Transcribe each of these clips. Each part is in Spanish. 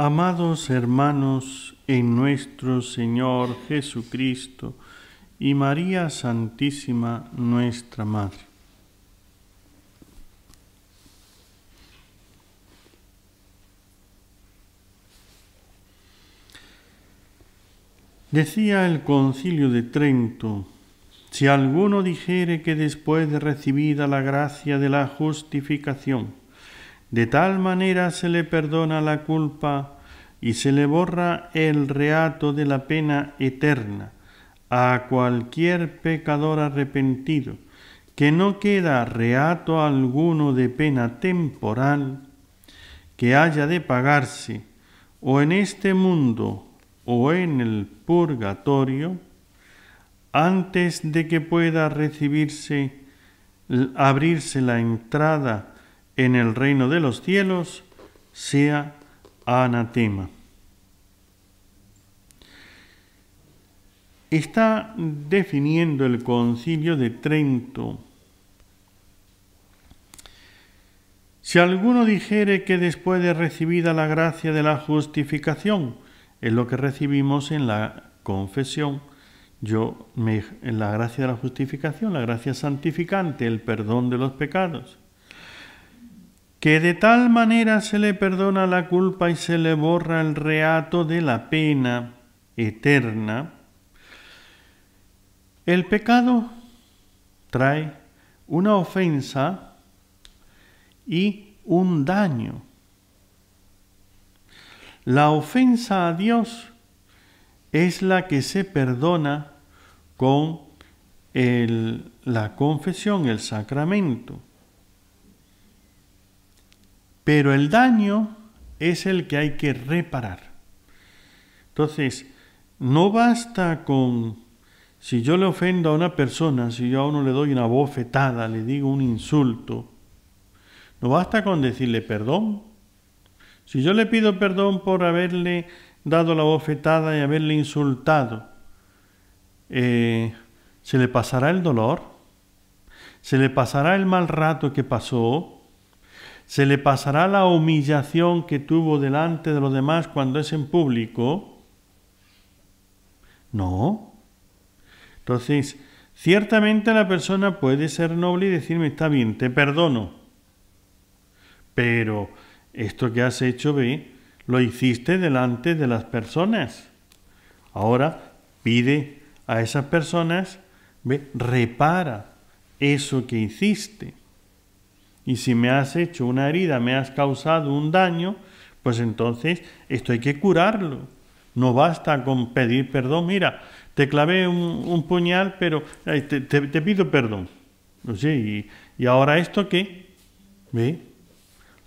Amados hermanos en nuestro Señor Jesucristo y María Santísima, nuestra Madre. Decía el Concilio de Trento: si alguno dijere que después de recibida la gracia de la justificación, de tal manera se le perdona la culpa y se le borra el reato de la pena eterna a cualquier pecador arrepentido, que no queda reato alguno de pena temporal que haya de pagarse o en este mundo o en el purgatorio, antes de que pueda abrirse la entrada en el reino de los cielos, sea anatema. Está definiendo el Concilio de Trento: si alguno dijere que después de recibida la gracia de la justificación, es lo que recibimos en la confesión, en la gracia de la justificación, la gracia santificante, el perdón de los pecados, que de tal manera se le perdona la culpa y se le borra el reato de la pena eterna. El pecado trae una ofensa y un daño. La ofensa a Dios es la que se perdona con la confesión, el sacramento. Pero el daño es el que hay que reparar. Entonces, no basta con, si yo le ofendo a una persona, si yo a uno le doy una bofetada, le digo un insulto, no basta con decirle perdón. Si yo le pido perdón por haberle dado la bofetada y haberle insultado, ¿se le pasará el dolor? ¿Se le pasará el mal rato que pasó? ¿Se le pasará la humillación que tuvo delante de los demás cuando es en público? No. Entonces, ciertamente la persona puede ser noble y decirme: está bien, te perdono, pero esto que has hecho, lo hiciste delante de las personas. Ahora pide a esas personas, repara eso que hiciste. Y si me has hecho una herida, me has causado un daño, pues entonces esto hay que curarlo. No basta con pedir perdón. Mira, te clavé un puñal, pero te pido perdón. No sé, ¿y ahora esto qué? ¿Ve?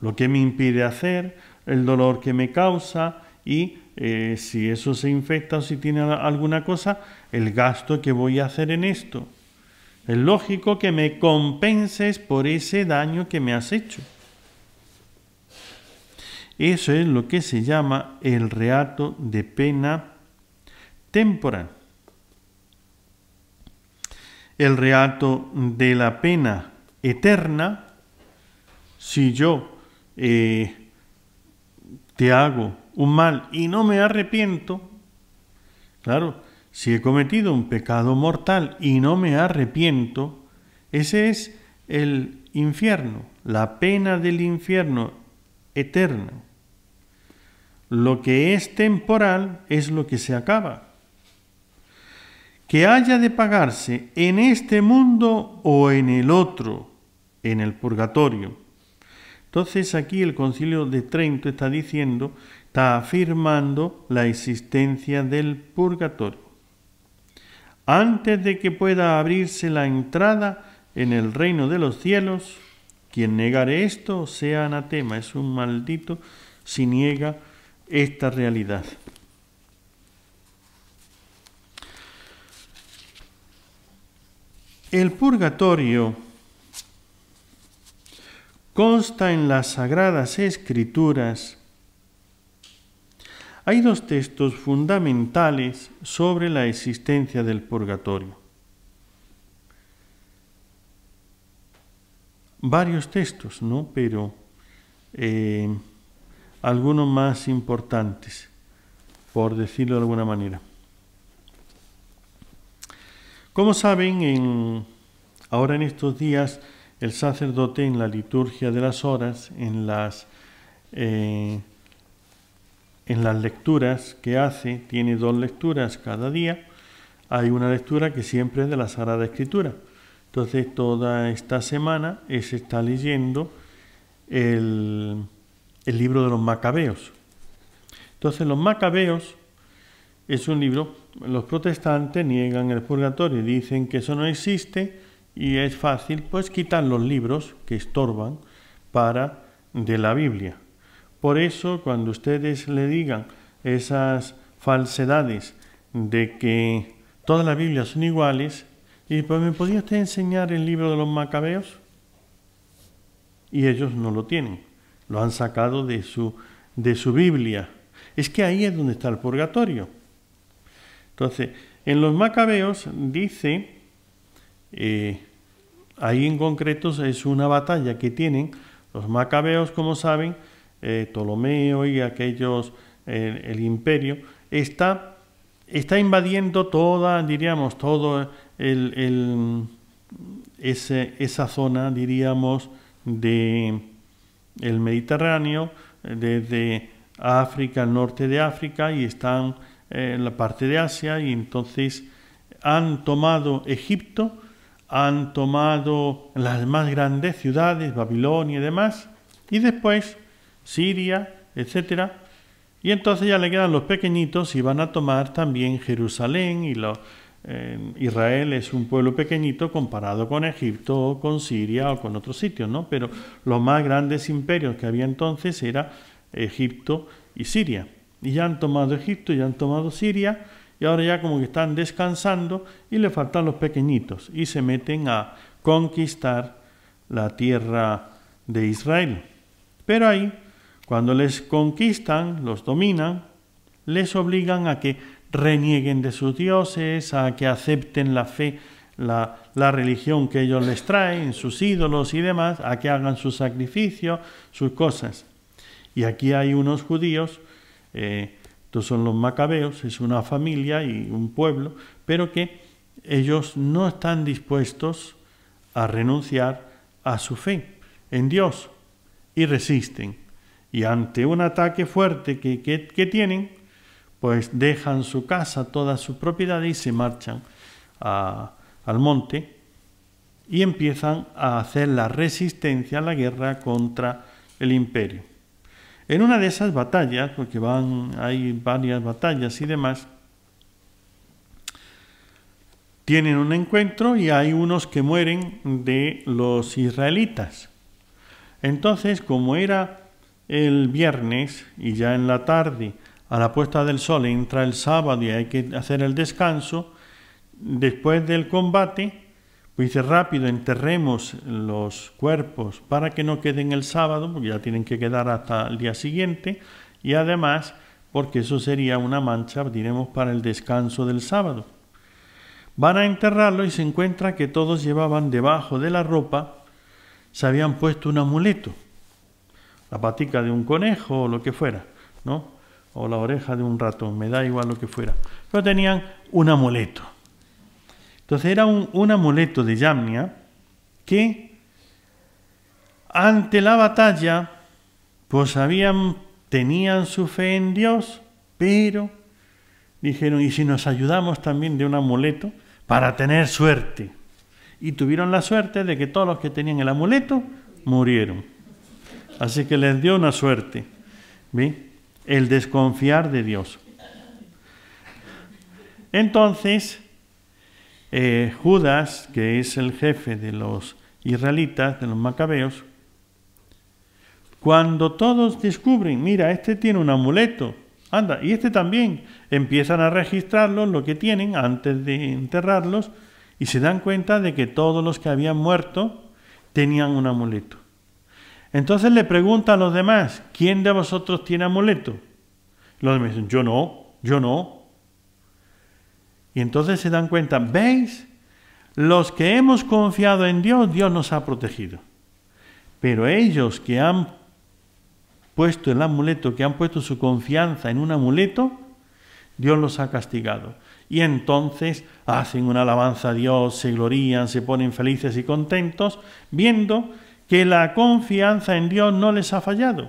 Lo que me impide hacer, el dolor que me causa y si eso se infecta o si tiene alguna cosa, el gasto que voy a hacer en esto. Es lógico que me compenses por ese daño que me has hecho. Eso es lo que se llama el reato de pena temporal. El reato de la pena eterna, si yo te hago un mal y no me arrepiento, claro, si he cometido un pecado mortal y no me arrepiento, ese es el infierno, la pena del infierno eterno. Lo que es temporal es lo que se acaba. Que haya de pagarse en este mundo o en el otro, en el purgatorio. Entonces aquí el Concilio de Trento está afirmando la existencia del purgatorio. Antes de que pueda abrirse la entrada en el reino de los cielos, quien negare esto sea anatema, es un maldito si niega esta realidad. El purgatorio consta en las Sagradas Escrituras. Hay dos textos fundamentales sobre la existencia del purgatorio. Varios textos, ¿no? Pero algunos más importantes, por decirlo de alguna manera. Como saben, ahora en estos días el sacerdote en la liturgia de las horas, en las lecturas que hace, tiene 2 lecturas cada día. Hay una lectura que siempre es de la Sagrada Escritura. Entonces toda esta semana se está leyendo el libro de los Macabeos. Entonces los Macabeos es un libro, los protestantes niegan el purgatorio, dicen que eso no existe y es fácil pues quitar los libros que estorban de la Biblia. Por eso cuando ustedes le digan esas falsedades de que todas las Biblias son iguales, y pues ¿me podría usted enseñar el libro de los Macabeos? Y ellos no lo tienen, lo han sacado de su Biblia. Es que ahí es donde está el purgatorio. Entonces, en los Macabeos dice, ahí en concreto es una batalla que tienen los Macabeos, como saben, Ptolomeo y aquellos, el imperio, está invadiendo toda, diríamos, todo esa zona, diríamos, del Mediterráneo, desde África, el norte de África, y están en la parte de Asia, y entonces han tomado Egipto, han tomado las más grandes ciudades, Babilonia y demás, y después Siria, etcétera, y entonces ya le quedan los pequeñitos y van a tomar también Jerusalén, y Israel es un pueblo pequeñito comparado con Egipto, o con Siria o con otros sitios, ¿no? Pero los más grandes imperios que había entonces era Egipto y Siria. Y ya han tomado Egipto, ya han tomado Siria, y ahora ya como que están descansando y le faltan los pequeñitos y se meten a conquistar la tierra de Israel. Pero ahí, cuando les conquistan, los dominan, les obligan a que renieguen de sus dioses, a que acepten la fe, la religión que ellos les traen, sus ídolos y demás, a que hagan sus sacrificios, sus cosas. Y aquí hay unos judíos, estos son los Macabeos, es una familia y un pueblo, pero que ellos no están dispuestos a renunciar a su fe en Dios y resisten. Y ante un ataque fuerte que tienen, pues dejan su casa, toda su propiedad y se marchan al monte y empiezan a hacer la resistencia, la guerra contra el imperio. En una de esas batallas, porque hay varias batallas y demás, tienen un encuentro y hay unos que mueren de los israelitas. Entonces, como era el viernes y ya en la tarde, a la puesta del sol, entra el sábado y hay que hacer el descanso, después del combate, pues dice rápido, enterremos los cuerpos para que no queden el sábado, porque ya tienen que quedar hasta el día siguiente, y además, porque eso sería una mancha, diremos, para el descanso del sábado. Van a enterrarlo y se encuentra que todos llevaban debajo de la ropa, se habían puesto un amuleto, la patica de un conejo o lo que fuera, ¿no? O la oreja de un ratón, me da igual lo que fuera, pero tenían un amuleto. Entonces era un amuleto de Yamnia que ante la batalla pues tenían su fe en Dios, pero dijeron, ¿y si nos ayudamos también de un amuleto para tener suerte? Y tuvieron la suerte de que todos los que tenían el amuleto murieron. Así que les dio una suerte, ¿ve? El desconfiar de Dios. Entonces, Judas, que es el jefe de los israelitas, de los macabeos, cuando todos descubren, mira, este tiene un amuleto, anda, y este también, empiezan a registrarlos, lo que tienen, antes de enterrarlos, y se dan cuenta de que todos los que habían muerto tenían un amuleto. Entonces le pregunta a los demás, ¿quién de vosotros tiene amuleto? Los demás dicen, yo no. Y entonces se dan cuenta, ¿veis? Los que hemos confiado en Dios, Dios nos ha protegido. Pero ellos que han puesto el amuleto, que han puesto su confianza en un amuleto, Dios los ha castigado. Y entonces hacen una alabanza a Dios, se glorían, se ponen felices y contentos, viendo que la confianza en Dios no les ha fallado.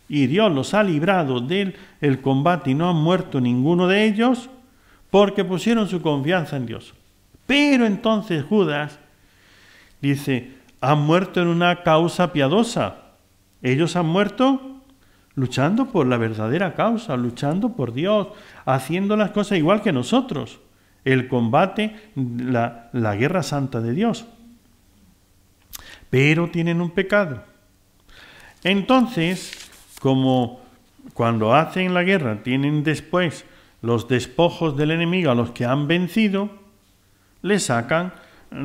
Y Dios los ha librado del combate y no han muerto ninguno de ellos porque pusieron su confianza en Dios. Pero entonces Judas dice, han muerto en una causa piadosa. Ellos han muerto luchando por la verdadera causa, luchando por Dios, haciendo las cosas igual que nosotros. El combate, la guerra santa de Dios. Pero tienen un pecado. Entonces, como cuando hacen la guerra tienen después los despojos del enemigo a los que han vencido, le sacan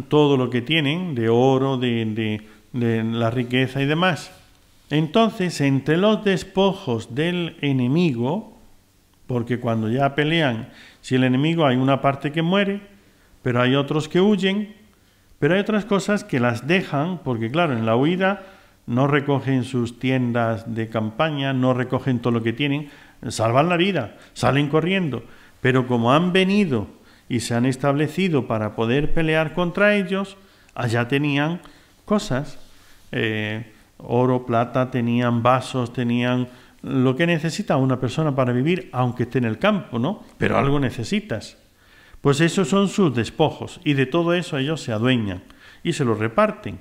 todo lo que tienen de oro, de la riqueza y demás. Entonces, entre los despojos del enemigo, porque cuando ya pelean, si el enemigo hay una parte que muere, pero hay otros que huyen, pero hay otras cosas que las dejan, porque claro, en la huida no recogen sus tiendas de campaña, no recogen todo lo que tienen, salvan la vida, salen corriendo, pero como han venido y se han establecido para poder pelear contra ellos, allá tenían cosas, oro, plata, tenían vasos, tenían lo que necesita una persona para vivir, aunque esté en el campo, ¿no? Pero algo necesitas. Pues esos son sus despojos, y de todo eso ellos se adueñan y se lo reparten.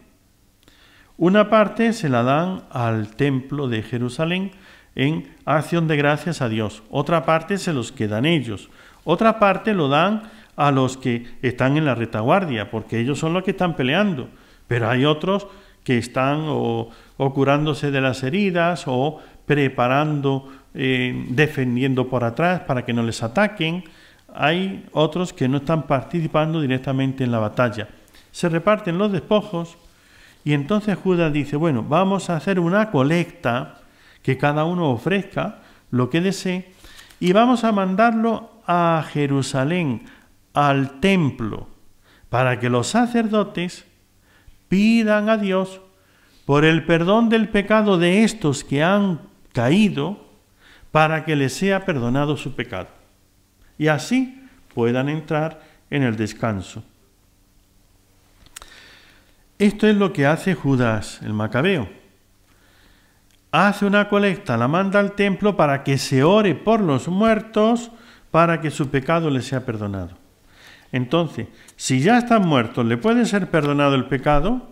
Una parte se la dan al templo de Jerusalén en acción de gracias a Dios. Otra parte se los quedan ellos. Otra parte lo dan a los que están en la retaguardia, porque ellos son los que están peleando. Pero hay otros que están o curándose de las heridas o preparando, defendiendo por atrás para que no les ataquen. Hay otros que no están participando directamente en la batalla. Se reparten los despojos y entonces Judas dice, bueno, vamos a hacer una colecta, que cada uno ofrezca lo que desee, y vamos a mandarlo a Jerusalén, al templo, para que los sacerdotes pidan a Dios por el perdón del pecado de estos que han caído, para que les sea perdonado su pecado. Y así puedan entrar en el descanso. Esto es lo que hace Judas el Macabeo. Hace una colecta, la manda al templo para que se ore por los muertos, para que su pecado les sea perdonado. Entonces, si ya están muertos, ¿le puede ser perdonado el pecado?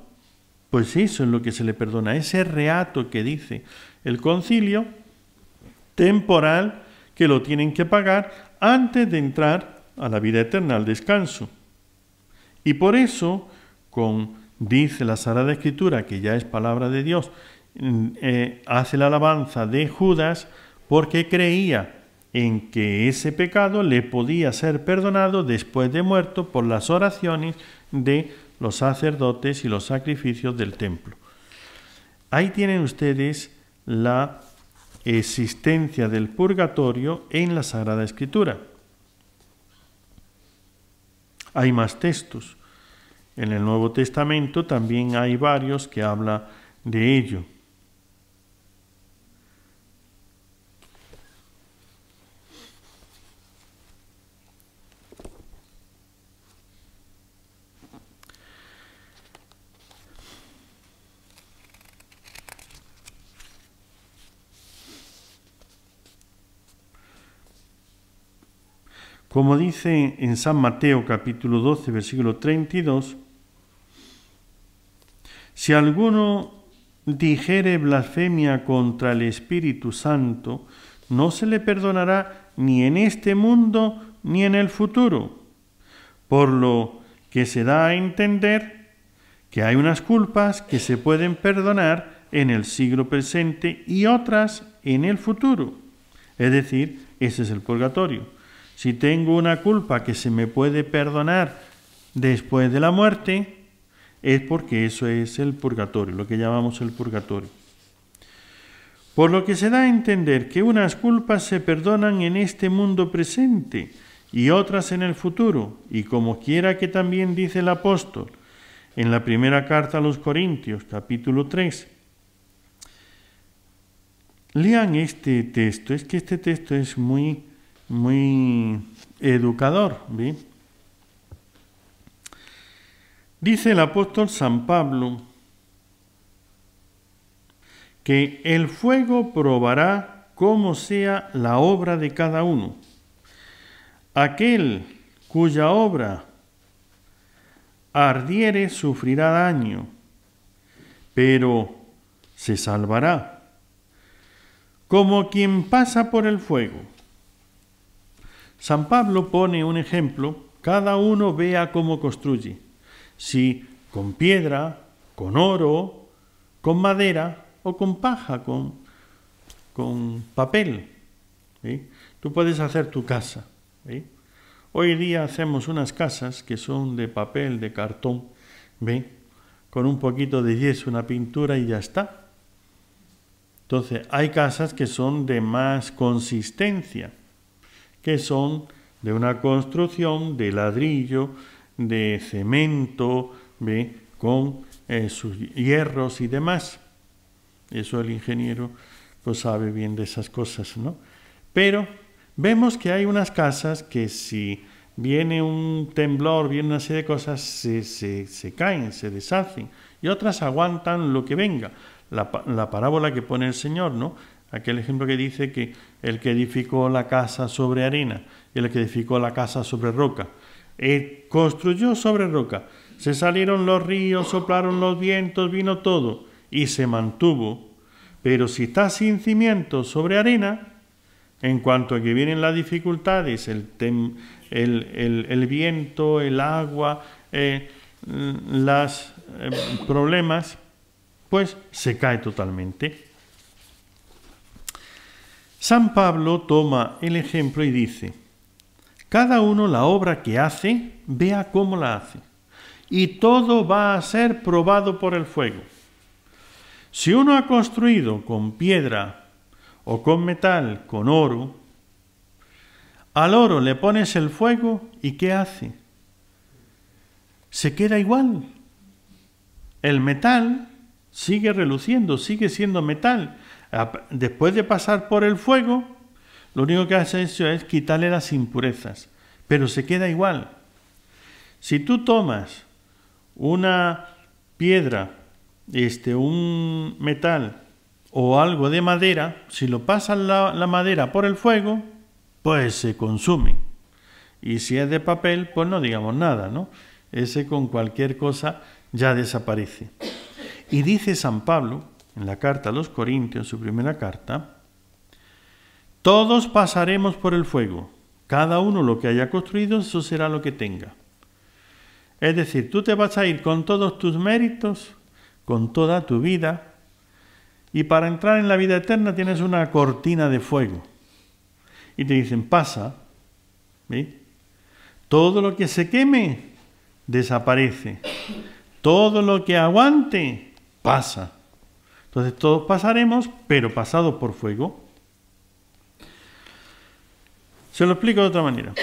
Pues eso es lo que se le perdona, ese reato que dice el concilio temporal que lo tienen que pagar antes de entrar a la vida eterna, al descanso. Y por eso, dice la Sagrada Escritura, que ya es palabra de Dios, hace la alabanza de Judas porque creía en que ese pecado le podía ser perdonado después de muerto por las oraciones de los sacerdotes y los sacrificios del templo. Ahí tienen ustedes la existencia del purgatorio en la Sagrada Escritura. Hay más textos. En el Nuevo Testamento también hay varios que hablan de ello. Como dice en San Mateo capítulo 12, versículo 32, si alguno dijere blasfemia contra el Espíritu Santo, no se le perdonará ni en este mundo ni en el futuro, por lo que se da a entender que hay unas culpas que se pueden perdonar en el siglo presente y otras en el futuro. Es decir, ese es el purgatorio. Si tengo una culpa que se me puede perdonar después de la muerte, es porque eso es el purgatorio, lo que llamamos el purgatorio. Por lo que se da a entender que unas culpas se perdonan en este mundo presente y otras en el futuro, y como quiera que también dice el apóstol en la primera carta a los Corintios, capítulo 3, Lean este texto, es que este texto es muy educador, ¿ve? Dice el apóstol San Pablo que el fuego probará cómo sea la obra de cada uno. Aquel cuya obra ardiere sufrirá daño, pero se salvará, como quien pasa por el fuego. San Pablo pone un ejemplo, cada uno vea cómo construye, si con piedra, con oro, con madera o con paja, con papel. ¿Sí? Tú puedes hacer tu casa. ¿Sí? Hoy día hacemos unas casas que son de papel, de cartón, ¿ve? Con un poquito de yeso, una pintura y ya está. Entonces, hay casas que son de más consistencia, que son de una construcción de ladrillo, de cemento, ¿ve? Con sus hierros y demás. Eso el ingeniero pues sabe bien de esas cosas, ¿no? Pero vemos que hay unas casas que si viene un temblor, viene una serie de cosas, se caen, se deshacen, y otras aguantan lo que venga. La parábola que pone el Señor, ¿no? Aquel ejemplo que dice que el que edificó la casa sobre arena y el que edificó la casa sobre roca, construyó sobre roca, se salieron los ríos, soplaron los vientos, vino todo y se mantuvo. Pero si está sin cimientos sobre arena, en cuanto a que vienen las dificultades, el viento, el agua, los problemas, pues se cae totalmente. San Pablo toma el ejemplo y dice, cada uno la obra que hace, vea cómo la hace, y todo va a ser probado por el fuego. Si uno ha construido con piedra o con metal, con oro, al oro le pones el fuego y ¿qué hace? Se queda igual. El metal sigue reluciendo, sigue siendo metal. Después de pasar por el fuego, lo único que hace eso es quitarle las impurezas, pero se queda igual. Si tú tomas una piedra, un metal o algo de madera, si lo pasas la madera por el fuego, pues se consume. Y si es de papel, pues no digamos nada, ¿no? Ese con cualquier cosa ya desaparece. Y dice San Pablo, en la carta a los Corintios, su primera carta, todos pasaremos por el fuego, cada uno lo que haya construido, eso será lo que tenga. Es decir, tú te vas a ir con todos tus méritos, con toda tu vida, y para entrar en la vida eterna tienes una cortina de fuego. Y te dicen, pasa, ¿sí? Todo lo que se queme, desaparece. Todo lo que aguante, pasa. Entonces todos pasaremos, pero pasados por fuego. Se lo explico de otra manera.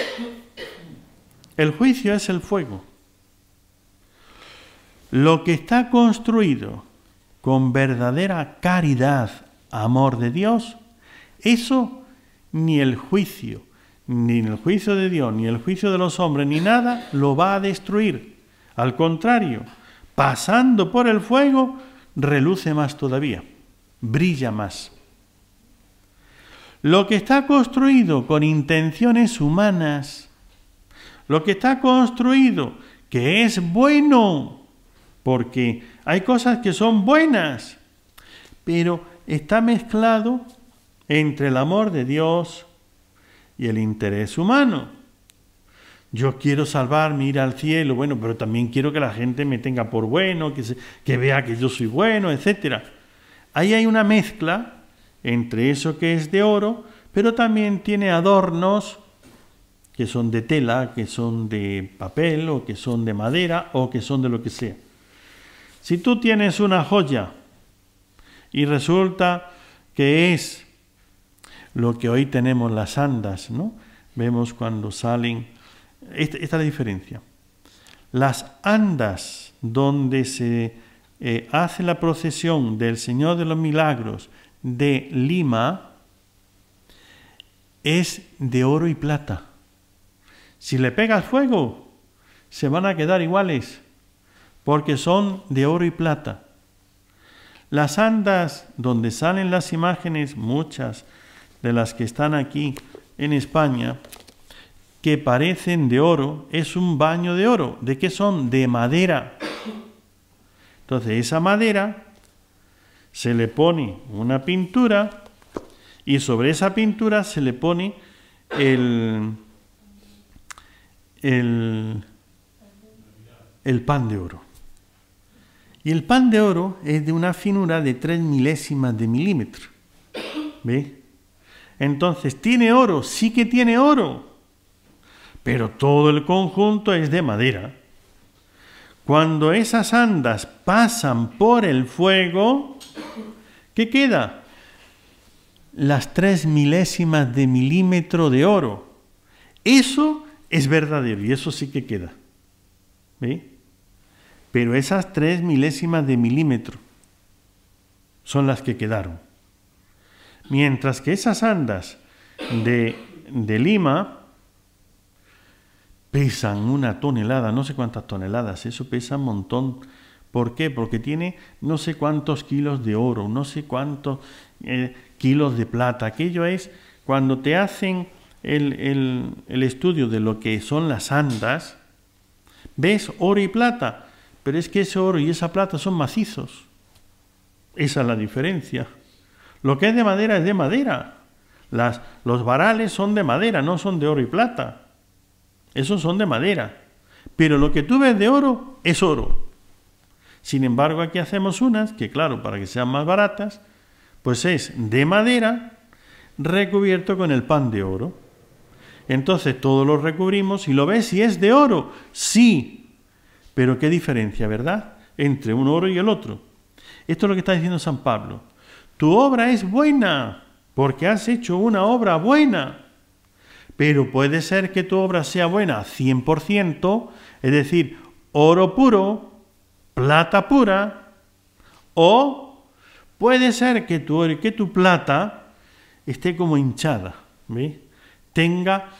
El juicio es el fuego. Lo que está construido con verdadera caridad, amor de Dios, eso ni el juicio de Dios, ni el juicio de los hombres, ni nada lo va a destruir. Al contrario, pasando por el fuego, reluce más todavía, brilla más. Lo que está construido con intenciones humanas, lo que está construido que es bueno, porque hay cosas que son buenas, pero está mezclado entre el amor de Dios y el interés humano. Yo quiero salvarme, ir al cielo, bueno, pero también quiero que la gente me tenga por bueno, que vea que yo soy bueno, etc. Ahí hay una mezcla entre eso que es de oro, pero también tiene adornos que son de tela, que son de papel, o que son de madera, o que son de lo que sea. Si tú tienes una joya y resulta que es lo que hoy tenemos las andas, ¿no? Vemos cuando salen, esta es la diferencia. Las andas donde se hace la procesión del Señor de los Milagros de Lima es de oro y plata. Si le pegas fuego, se van a quedar iguales, porque son de oro y plata. Las andas donde salen las imágenes, muchas de las que están aquí en España, que parecen de oro, es un baño de oro. ¿De qué son? De madera. Entonces, esa madera se le pone una pintura y sobre esa pintura se le pone el pan de oro. Y el pan de oro es de una finura de 3 milésimas de milímetro. ¿Ve? Entonces, ¿tiene oro? Sí que tiene oro. Pero todo el conjunto es de madera. Cuando esas andas pasan por el fuego, ¿qué queda? Las 3 milésimas de milímetro de oro. Eso es verdadero y eso sí que queda. ¿Ve? Pero esas 3 milésimas de milímetro son las que quedaron. Mientras que esas andas de Lima pesan 1 tonelada, no sé cuántas toneladas, eso pesa un montón. ¿Por qué? Porque tiene no sé cuántos kilos de oro, no sé cuántos kilos de plata. Aquello es cuando te hacen el estudio de lo que son las andas, ves oro y plata, pero es que ese oro y esa plata son macizos. Esa es la diferencia. Lo que es de madera es de madera. Los varales son de madera, no son de oro y plata. Esos son de madera. Pero lo que tú ves de oro es oro. Sin embargo, aquí hacemos unas que, claro, para que sean más baratas, pues es de madera recubierto con el pan de oro. Entonces todo lo recubrimos y lo ves y es de oro. Sí. Pero qué diferencia, ¿verdad? Entre un oro y el otro. Esto es lo que está diciendo San Pablo. Tu obra es buena, porque has hecho una obra buena. Pero puede ser que tu obra sea buena 100%, es decir, oro puro, plata pura, o puede ser que tu oro y que tu plata esté como hinchada, ¿ves? Tenga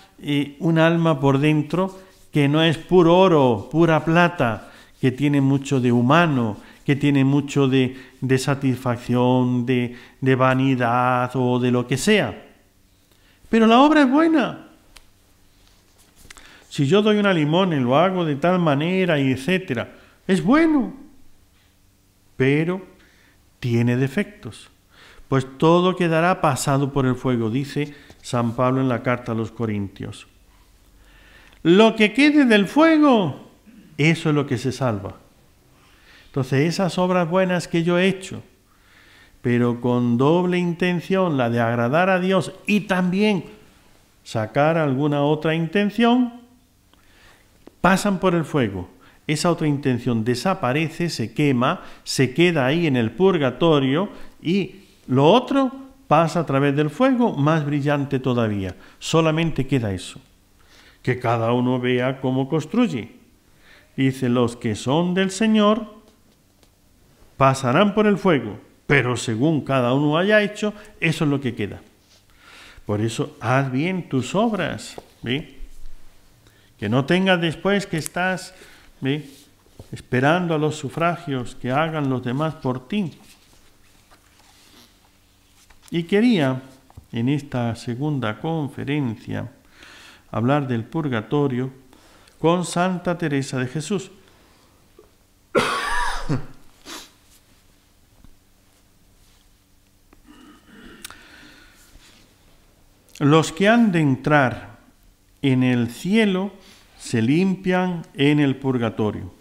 un alma por dentro que no es puro oro, pura plata, que tiene mucho de humano, que tiene mucho de satisfacción, de vanidad o de lo que sea. Pero la obra es buena. Si yo doy una limón y lo hago de tal manera y etcétera, es bueno, pero tiene defectos. Pues todo quedará pasado por el fuego, dice San Pablo en la carta a los Corintios. Lo que quede del fuego, eso es lo que se salva. Entonces, esas obras buenas que yo he hecho, pero con doble intención, la de agradar a Dios y también sacar alguna otra intención, pasan por el fuego. Esa otra intención desaparece, se quema, se queda ahí en el purgatorio y lo otro pasa a través del fuego, más brillante todavía. Solamente queda eso. Que cada uno vea cómo construye. Dice, los que son del Señor pasarán por el fuego, pero según cada uno haya hecho, eso es lo que queda. Por eso, haz bien tus obras, ¿ve? Que no tengas después que estás, ¿ve?, esperando a los sufragios que hagan los demás por ti. Y quería, en esta segunda conferencia, hablar del purgatorio con Santa Teresa de Jesús. Los que han de entrar en el cielo se limpian en el purgatorio.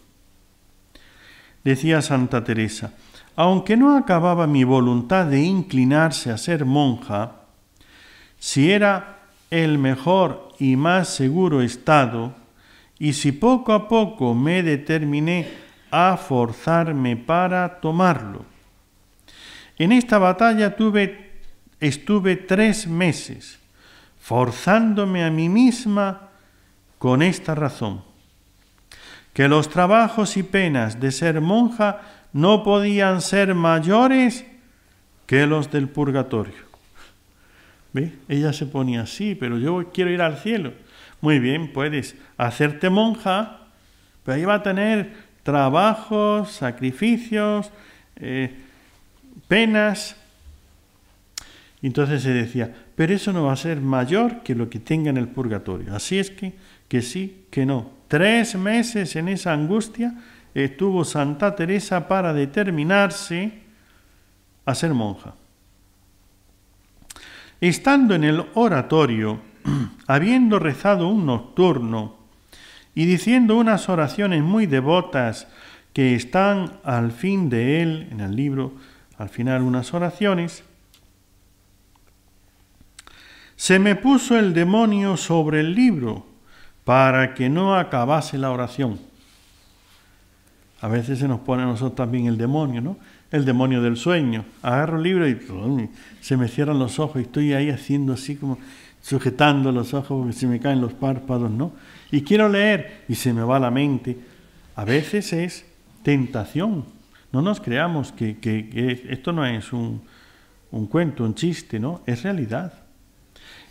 Decía Santa Teresa, aunque no acababa mi voluntad de inclinarse a ser monja, si era el mejor y más seguro estado, y si poco a poco me determiné a forzarme para tomarlo. En esta batalla estuve 3 meses, forzándome a mí misma con esta razón, que los trabajos y penas de ser monja no podían ser mayores que los del purgatorio. ¿Ve? Ella se ponía así, pero yo quiero ir al cielo. Muy bien, puedes hacerte monja, pero ahí va a tener trabajos, sacrificios, penas. Y entonces se decía, pero eso no va a ser mayor que lo que tenga en el purgatorio. Así es que sí, que no. 3 meses en esa angustia estuvo Santa Teresa para determinarse a ser monja. Estando en el oratorio, habiendo rezado un nocturno y diciendo unas oraciones muy devotas que están al fin de él, en el libro, al final unas oraciones, se me puso el demonio sobre el libro para que no acabase la oración. A veces se nos pone a nosotros también el demonio, ¿no? El demonio del sueño. Agarro el libro y se me cierran los ojos y estoy ahí haciendo así como sujetando los ojos porque se me caen los párpados, ¿no? Y quiero leer y se me va la mente. A veces es tentación. No nos creamos que esto no es un cuento, un chiste, ¿no? Es realidad.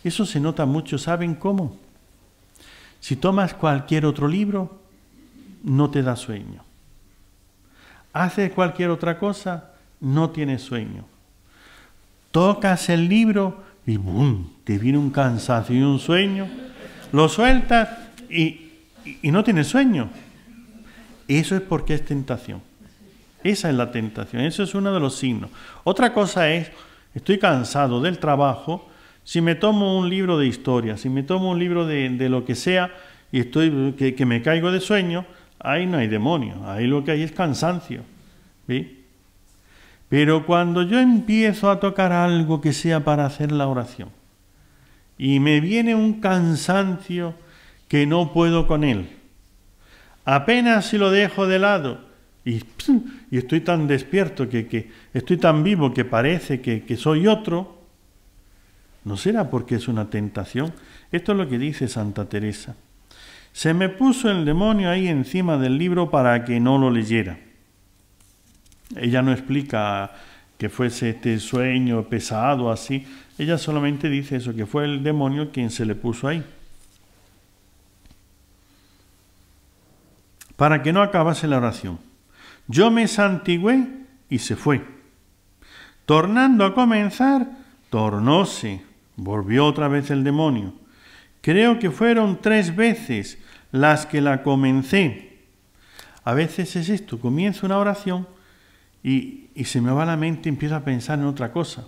Eso se nota mucho, ¿saben cómo? Si tomas cualquier otro libro, no te da sueño. Haces cualquier otra cosa, no tienes sueño. Tocas el libro y ¡bum!, te viene un cansancio y un sueño. Lo sueltas y no tienes sueño. Eso es porque es tentación. Esa es la tentación, eso es uno de los signos. Otra cosa es, estoy cansado del trabajo. Si me tomo un libro de historia, si me tomo un libro de lo que sea y que me caigo de sueño, ahí no hay demonio, ahí lo que hay es cansancio. ¿Sí? Pero cuando yo empiezo a tocar algo que sea para hacer la oración y me viene un cansancio que no puedo con él, apenas si lo dejo de lado y estoy tan despierto, que estoy tan vivo que parece que soy otro, ¿no será porque es una tentación? Esto es lo que dice Santa Teresa. Se me puso el demonio ahí encima del libro para que no lo leyera. Ella no explica que fuese este sueño pesado así. Ella solamente dice eso, que fue el demonio quien se le puso ahí. Para que no acabase la oración. Yo me santigüé y se fue. Tornando a comenzar, tornóse. Volvió otra vez el demonio. Creo que fueron 3 veces las que la comencé. A veces es esto, comienzo una oración y se me va la mente y empiezo a pensar en otra cosa.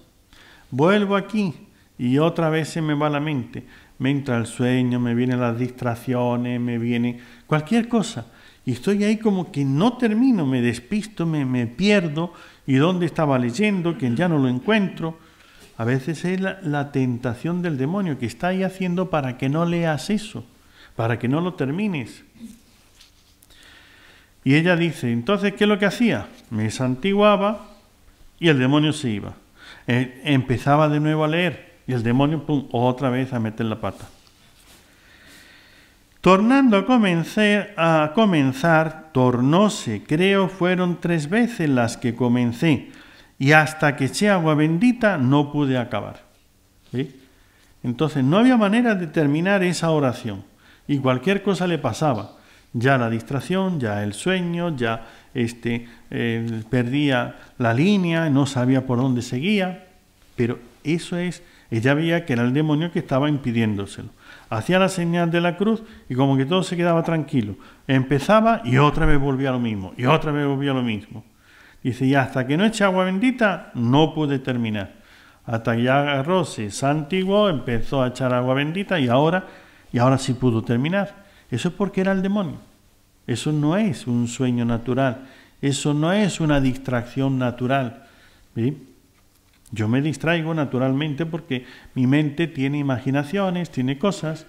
Vuelvo aquí y otra vez se me va la mente. Me entra el sueño, me vienen las distracciones, me viene cualquier cosa. Y estoy ahí como que no termino, me despisto, me pierdo. ¿Y dónde estaba leyendo? Que ya no lo encuentro. A veces es la tentación del demonio que está ahí haciendo para que no leas eso, para que no lo termines. Y ella dice, entonces, ¿qué es lo que hacía? Me santiguaba y el demonio se iba. Empezaba de nuevo a leer y el demonio, pum, otra vez a meter la pata. Tornando a comenzar, tornóse, creo fueron 3 veces las que comencé. Y hasta que eché agua bendita no pude acabar. ¿Sí? Entonces no había manera de terminar esa oración. Y cualquier cosa le pasaba. Ya la distracción, ya el sueño, ya perdía la línea, no sabía por dónde seguía. Pero eso es, ella veía que era el demonio que estaba impidiéndoselo. Hacía la señal de la cruz y como que todo se quedaba tranquilo. Empezaba y otra vez volvía a lo mismo. Y otra vez volvía a lo mismo. Dice, y hasta que no eché agua bendita, no pude terminar. Hasta que ya agarró, se santiguó, empezó a echar agua bendita y ahora sí pudo terminar. Eso es porque era el demonio. Eso no es un sueño natural. Eso no es una distracción natural. ¿Sí? Yo me distraigo naturalmente porque mi mente tiene imaginaciones, tiene cosas.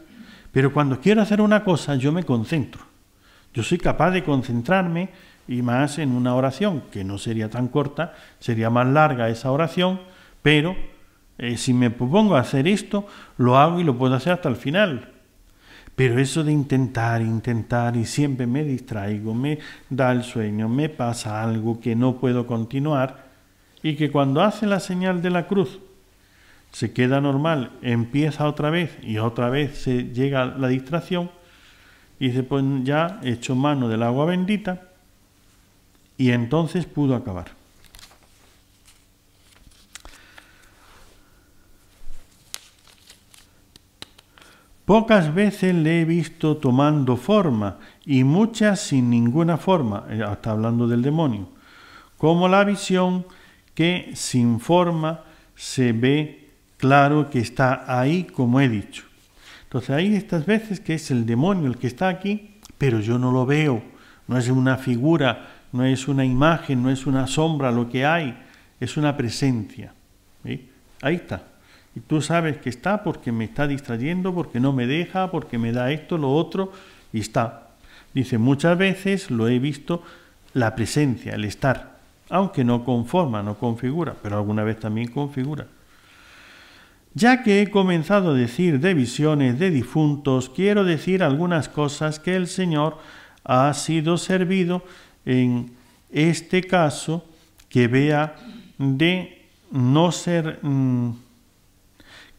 Pero cuando quiero hacer una cosa, yo me concentro. Yo soy capaz de concentrarme y más en una oración, que no sería tan corta, sería más larga esa oración, pero si me propongo hacer esto, lo hago y lo puedo hacer hasta el final. Pero eso de intentar y siempre me distraigo, me da el sueño, me pasa algo que no puedo continuar, y que cuando hace la señal de la cruz se queda normal, empieza otra vez y otra vez se llega la distracción y dice, pues ya he hecho mano del agua bendita y entonces pudo acabar. Pocas veces le he visto tomando forma y muchas sin ninguna forma, está hablando del demonio, como la visión que sin forma se ve claro que está ahí como he dicho. Entonces hay estas veces que es el demonio el que está aquí, pero yo no lo veo, no es una figura, no es una imagen, no es una sombra, lo que hay es una presencia. ¿Sí? Ahí está. Y tú sabes que está porque me está distrayendo, porque no me deja, porque me da esto, lo otro, y está. Dice, muchas veces lo he visto, la presencia, el estar, aunque no con forma, no configura, pero alguna vez también configura. Ya que he comenzado a decir de visiones de difuntos, quiero decir algunas cosas que el Señor ha sido servido en este caso, que vea de no ser...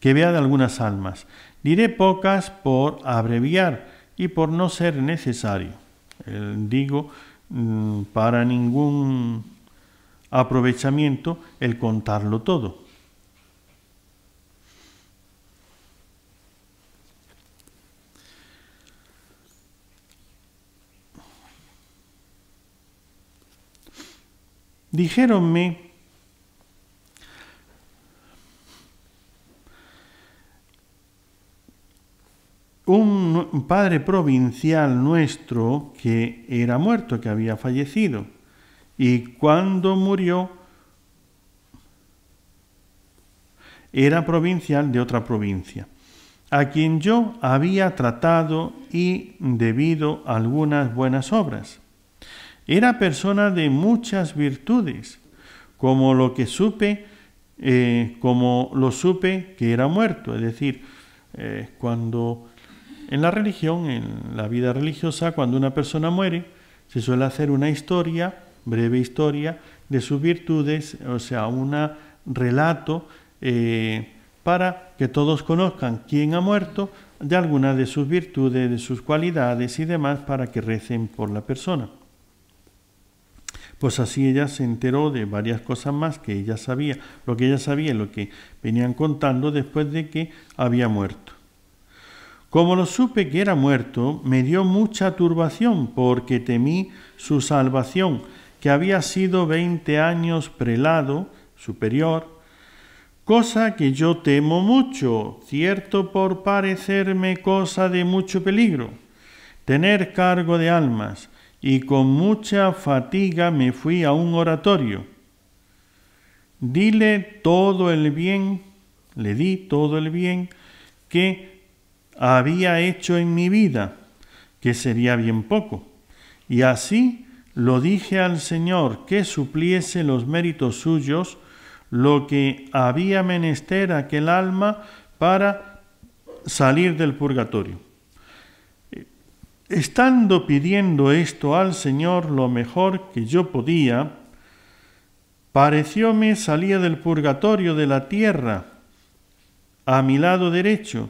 que vea de algunas almas. Diré pocas por abreviar y por no ser necesario. Digo, para ningún aprovechamiento el contarlo todo. Dijéronme un padre provincial nuestro que era muerto, que había fallecido, y cuando murió era provincial de otra provincia, a quien yo había tratado y debido algunas buenas obras. Era persona de muchas virtudes, como lo supe que era muerto, es decir, cuando en la religión, en la vida religiosa, cuando una persona muere, se suele hacer una historia, breve historia, de sus virtudes, o sea, un relato para que todos conozcan quién ha muerto, de algunas de sus virtudes, de sus cualidades y demás, para que recen por la persona. Pues así ella se enteró de varias cosas más que ella sabía, lo que ella sabía y lo que venían contando después de que había muerto. Como lo supe que era muerto, me dio mucha turbación porque temí su salvación, que había sido 20 años prelado superior, cosa que yo temo mucho, cierto por parecerme cosa de mucho peligro, tener cargo de almas, y con mucha fatiga me fui a un oratorio. Dile todo el bien, le di todo el bien que había hecho en mi vida, que sería bien poco, y así lo dije al Señor que supliese los méritos suyos, lo que había menester aquel alma para salir del purgatorio. Estando pidiendo esto al Señor lo mejor que yo podía, parecióme salía del purgatorio de la tierra a mi lado derecho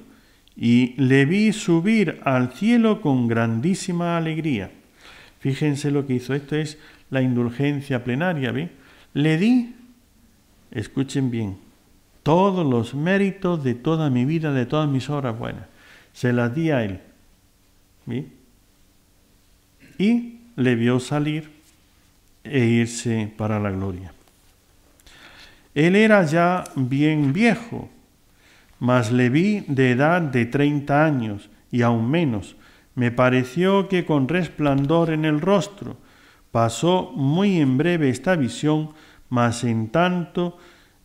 y le vi subir al cielo con grandísima alegría. Fíjense lo que hizo. Esto es la indulgencia plenaria, ¿ve? Le di, escuchen bien, todos los méritos de toda mi vida, de todas mis obras buenas. Se las di a él. ¿Ve? Y le vio salir e irse para la gloria. Él era ya bien viejo, mas le vi de edad de 30 años y aún menos. Me pareció que con resplandor en el rostro. Pasó muy en breve esta visión, mas en tanto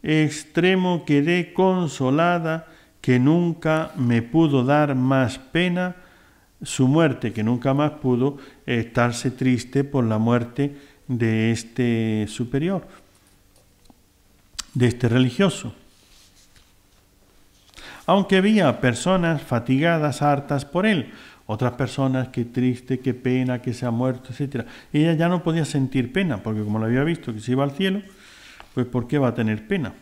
extremo quedé consolada que nunca me pudo dar más pena su muerte, que nunca más pudo estarse triste por la muerte de este superior, de este religioso. Aunque había personas fatigadas, hartas por él, otras personas, qué triste, qué pena, que se ha muerto, etc. Ella ya no podía sentir pena, porque como lo había visto que se iba al cielo, pues ¿por qué va a tener pena?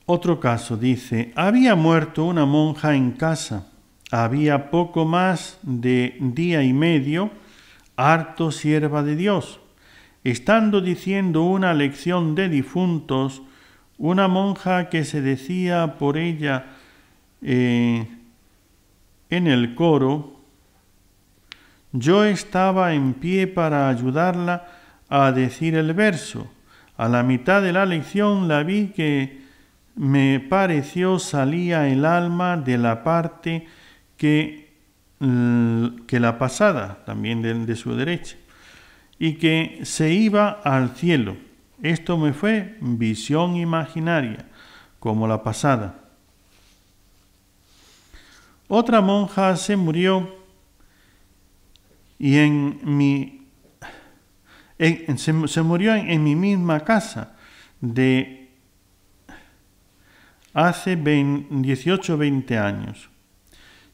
Otro caso dice, había muerto una monja en casa, había poco más de día y medio, harto sierva de Dios. Estando diciendo una lección de difuntos, una monja que se decía por ella en el coro, yo estaba en pie para ayudarla a decir el verso. A la mitad de la lección la vi que me pareció salía el alma de la parte que la pasada, también de su derecha, y que se iba al cielo. Esto me fue visión imaginaria, como la pasada. Otra monja se murió y se murió en mi misma casa de hace 18 o 20 años.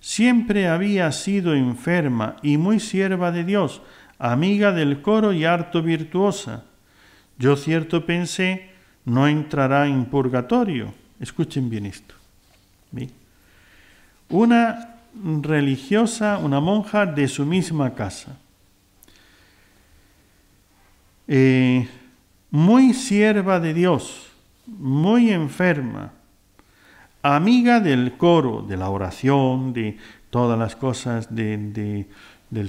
Siempre había sido enferma y muy sierva de Dios, amiga del coro y harto virtuosa. Yo cierto pensé, no entrará en purgatorio. Escuchen bien esto. ¿Bien? Una religiosa, una monja de su misma casa. Muy sierva de Dios, muy enferma, amiga del coro, de la oración, de todas las cosas del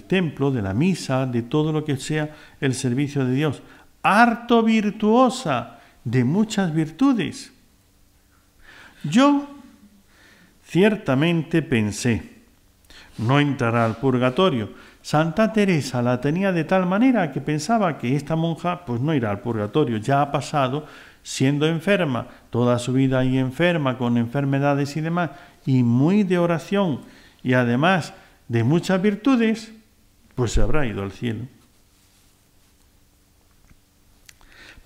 templo, de la misa, de todo lo que sea el servicio de Dios. Harto virtuosa, de muchas virtudes. Yo ciertamente pensé, no entrará al purgatorio. Santa Teresa la tenía de tal manera que pensaba que esta monja pues no irá al purgatorio, ya ha pasado siendo enferma, toda su vida ahí enferma, con enfermedades y demás, y muy de oración, y además de muchas virtudes, pues se habrá ido al cielo.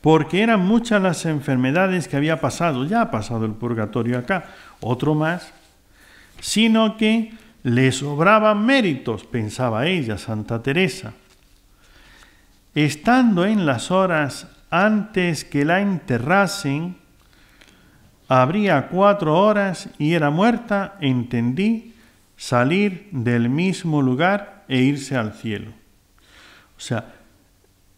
Porque eran muchas las enfermedades que había pasado, ya ha pasado el purgatorio acá, otro más, sino que le sobraban méritos, pensaba ella, Santa Teresa. Estando en las horas antes que la enterrasen, habría 4 horas y era muerta, entendí, salir del mismo lugar e irse al cielo. O sea,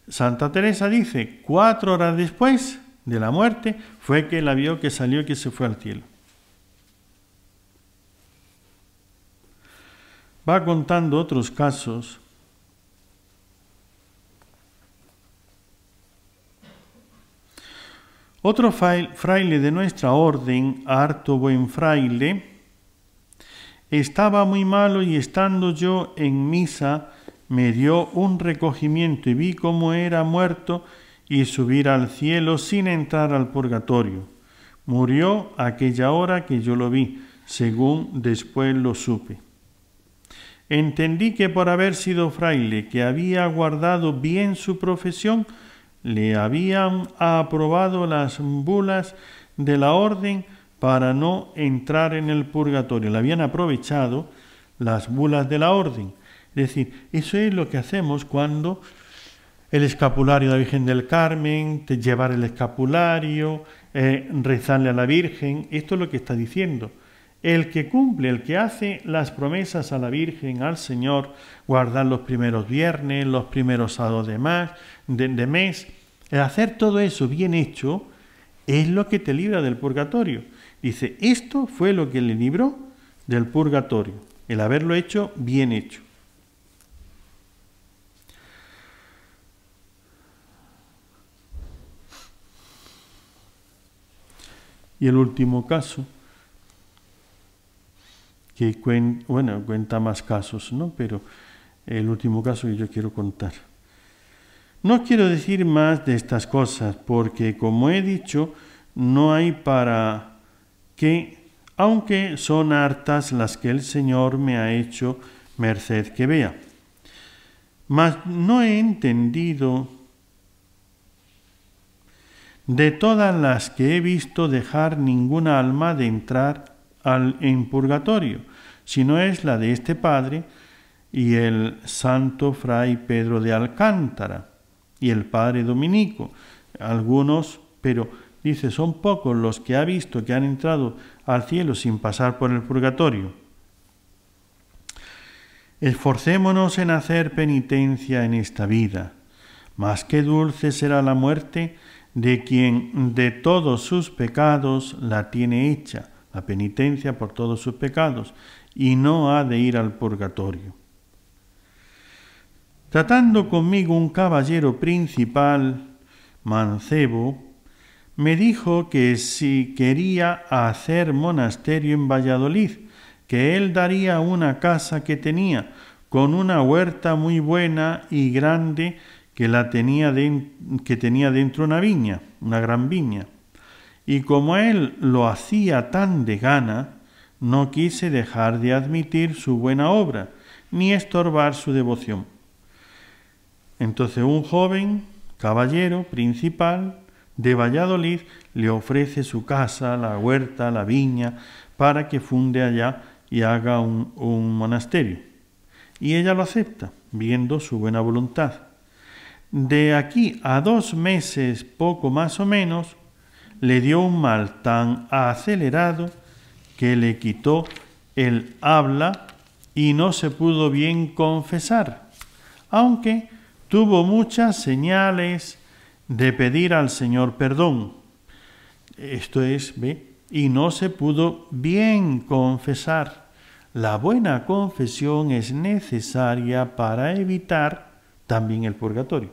Santa Teresa dice, 4 horas después de la muerte fue que la vio que salió y que se fue al cielo. Va contando otros casos. Otro fraile de nuestra orden, harto buen fraile, estaba muy malo y estando yo en misa me dio un recogimiento y vi cómo era muerto y subir al cielo sin entrar al purgatorio. Murió aquella hora que yo lo vi, según después lo supe. Entendí que por haber sido fraile, que había guardado bien su profesión, le habían aprobado las bulas de la orden para no entrar en el purgatorio. Le habían aprovechado las bulas de la orden. Es decir, eso es lo que hacemos cuando el escapulario de la Virgen del Carmen, llevar el escapulario, rezarle a la Virgen, esto es lo que está diciendo. El que cumple, el que hace las promesas a la Virgen, al Señor, guardar los primeros viernes, los primeros sábados de mes, el hacer todo eso bien hecho, es lo que te libra del purgatorio. Dice, esto fue lo que le libró del purgatorio, el haberlo hecho bien hecho. Y el último caso, que cuenta más casos, ¿no? Pero el último caso que yo quiero contar. No quiero decir más de estas cosas, porque como he dicho, no hay para qué, aunque son hartas las que el Señor me ha hecho merced que vea. Mas no he entendido de todas las que he visto dejar ninguna alma de entrar en purgatorio, sino es la de este padre, y el santo fray Pedro de Alcántara y el padre Dominico. Algunos, pero dice, son pocos los que ha visto que han entrado al cielo sin pasar por el purgatorio. Esforcémonos en hacer penitencia en esta vida. Más que dulce será la muerte de quien de todos sus pecados la tiene hecha, la penitencia por todos sus pecados, y no ha de ir al purgatorio. Tratando conmigo un caballero principal, mancebo, me dijo que si quería hacer monasterio en Valladolid, que él daría una casa que tenía, con una huerta muy buena y grande que tenía dentro una viña, una gran viña. Y como él lo hacía tan de gana, no quise dejar de admitir su buena obra, ni estorbar su devoción. Entonces un joven caballero principal de Valladolid le ofrece su casa, la huerta, la viña, para que funde allá y haga un monasterio. Y ella lo acepta, viendo su buena voluntad. De aquí a 2 meses, poco más o menos, le dio un mal tan acelerado que le quitó el habla y no se pudo bien confesar, aunque tuvo muchas señales de pedir al Señor perdón. Esto es, ¿ve? Y no se pudo bien confesar. La buena confesión es necesaria para evitar también el purgatorio.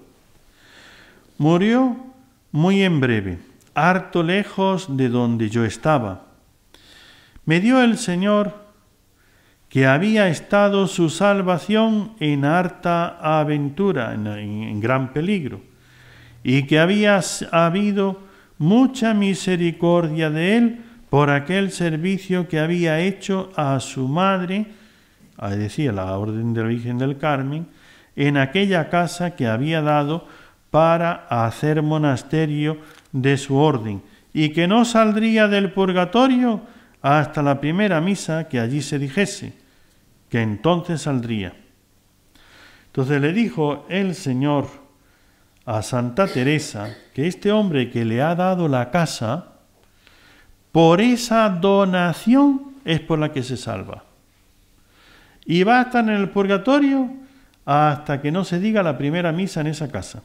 Murió muy en breve, harto lejos de donde yo estaba. Me dio el Señor que había estado su salvación en harta aventura, en gran peligro, y que había habido mucha misericordia de él por aquel servicio que había hecho a su madre, es decir, a la Orden de la Virgen del Carmen, en aquella casa que había dado para hacer monasterio de su orden, y que no saldría del purgatorio hasta la primera misa que allí se dijese, que entonces saldría. Entonces le dijo el Señor a Santa Teresa que este hombre que le ha dado la casa, por esa donación es por la que se salva. Y va a estar en el purgatorio hasta que no se diga la primera misa en esa casa.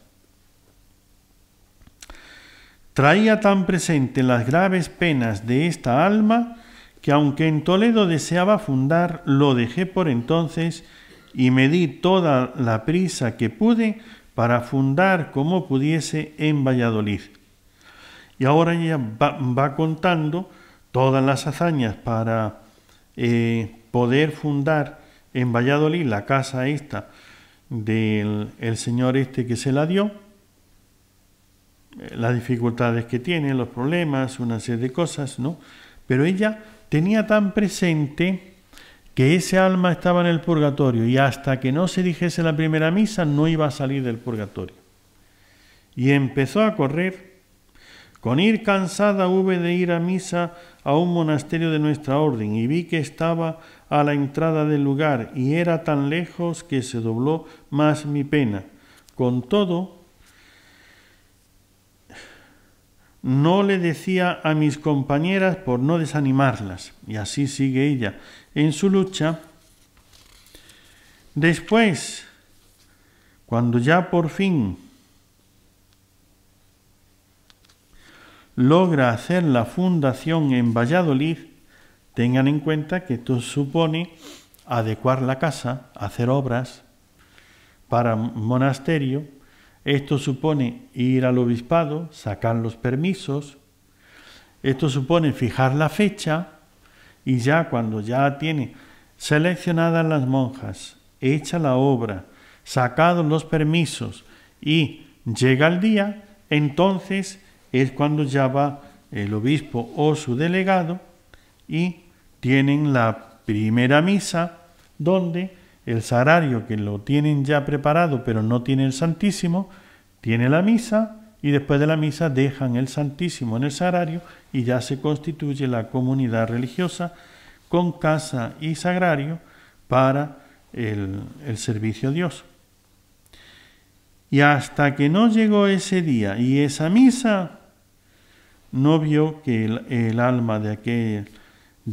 Traía tan presente las graves penas de esta alma que aunque en Toledo deseaba fundar, lo dejé por entonces y me di toda la prisa que pude para fundar como pudiese en Valladolid. Y ahora ella va contando todas las hazañas para poder fundar en Valladolid la casa esta del señor este que se la dio, las dificultades que tiene, los problemas, una serie de cosas, ¿no? Pero ella tenía tan presente que ese alma estaba en el purgatorio y hasta que no se dijese la primera misa no iba a salir del purgatorio. Y empezó a correr. Con ir cansada hube de ir a misa a un monasterio de nuestra orden y vi que estaba a la entrada del lugar y era tan lejos que se dobló más mi pena. Con todo, no le decía a mis compañeras por no desanimarlas, y así sigue ella en su lucha. Después, cuando ya por fin logra hacer la fundación en Valladolid, tengan en cuenta que esto supone adecuar la casa, hacer obras para monasterio. Esto supone ir al obispado, sacar los permisos. Esto supone fijar la fecha y ya cuando ya tiene seleccionadas las monjas, hecha la obra, sacados los permisos y llega el día, entonces es cuando ya va el obispo o su delegado y tienen la primera misa donde el sagrario, que lo tienen ya preparado pero no tiene el Santísimo, tiene la misa y después de la misa dejan el Santísimo en el sagrario y ya se constituye la comunidad religiosa con casa y sagrario para el servicio a Dios. Y hasta que no llegó ese día y esa misa, no vio que el alma de